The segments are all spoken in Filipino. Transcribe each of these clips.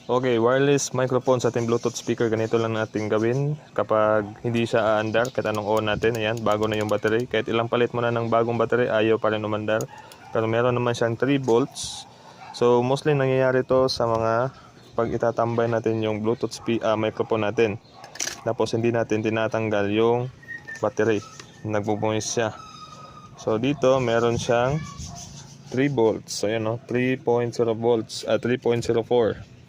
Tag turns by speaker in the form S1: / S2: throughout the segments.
S1: Okay, wireless microphone sa ating Bluetooth speaker, ganito lang natin gawin kapag hindi siya aandar, kahit anong on natin. Ayan, bago na yung battery. Kahit ilang palit mo na ng bagong battery, ayaw pa rin umandar. Pero meron naman siyang 3 volts. So, mostly nangyayari to sa mga pag itatambay natin yung Bluetooth microphone natin. Tapos hindi natin tinatanggal yung battery. Nagbubunis siya. So, dito meron siyang 3 volts. So, ayan o, 3.0 volts, 3.04.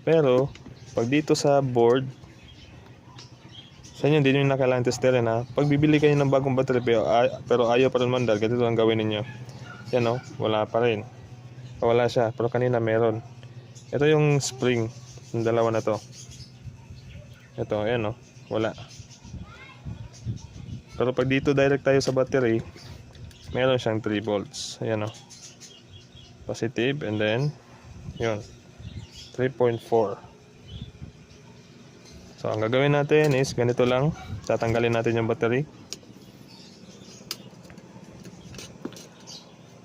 S1: Pero, pag dito sa board, sa inyo, hindi nyo na kailangan testerin ha. Pag bibili kayo ng bagong battery, pero ayaw pa rin mandar, ganito ang gawin ninyo. Yan o, wala pa rin. Wala siya, pero kanina meron. Ito yung spring, yung dalawa na to. Ito, ayan o, wala. Pero pag dito direct tayo sa battery, meron siyang 3 volts. Ayan o. Positive, and then, yun. 3.4. So, ang gagawin natin is ganito lang. Tatanggalin natin yung battery.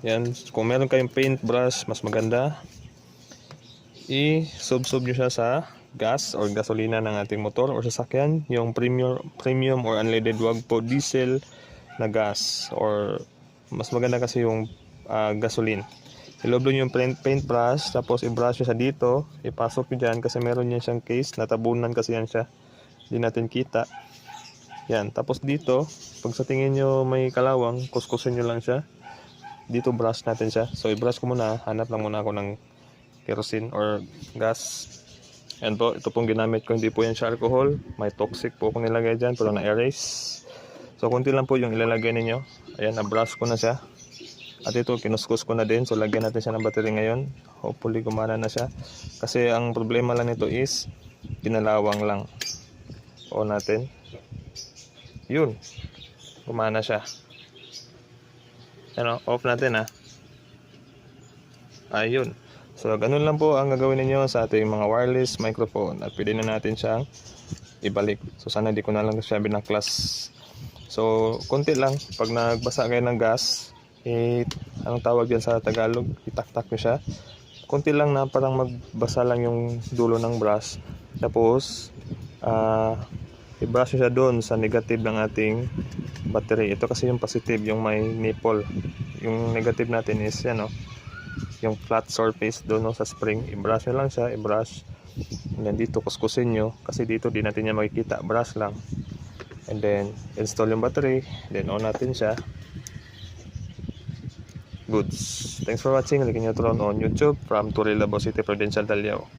S1: Yan. Kung meron kayong paintbrush, mas maganda. I-sub-sub nyo siya sa gas or gasolina ng ating motor or sasakyan. Yung premium or unleaded, wag po diesel na gas. Or mas maganda kasi yung gasoline. Iloblo nyo yung paintbrush, tapos i-brush nyo siya dito, ipasok nyo dyan kasi meron yan siyang case, natabunan kasi yan siya, hindi natin kita. Yan, tapos dito, pag sa tingin nyo may kalawang, kuskusin nyo lang siya, dito brush natin siya. So i-brush ko muna, hanap lang muna ako ng kerosene or gas. Yan po, ito pong ginamit ko, hindi po yan siya alcohol, may toxic po akong nilagay dyan, pero na-erase. So konti lang po yung ilalagay ninyo. Ayan, na-brush ko na siya. At ito, kinuskus ko na din. So, lagyan natin siya ng battery ngayon. Hopefully, gumana na siya. Kasi, ang problema lang nito is, pinalawang lang. On natin. Yun. Gumana siya. Ano, off natin ha. Ayun. So, ganun lang po ang gagawin niyo sa ating mga wireless microphone. At pwede na natin siyang ibalik. So, sana di ko na lang siya binaklas. So, konti lang. Pag nagbasa kayo ng gas, anong tawag yan sa Tagalog, itaktak nyo siya konti lang na parang magbasa lang yung dulo ng brush, tapos i-brush nyo siya doon sa negative ng ating battery. Ito kasi yung positive, yung may nipple. Yung negative natin is yan o, yung flat surface doon sa spring. I-brush nyo lang siya, i-brush, and then dito kuskusin nyo kasi dito di natin yan makikita, brush lang, and then install yung battery, then on natin siya. Goods. Thanks for watching. Like nyo on YouTube from Turrilabo City, Provincial, Dalao.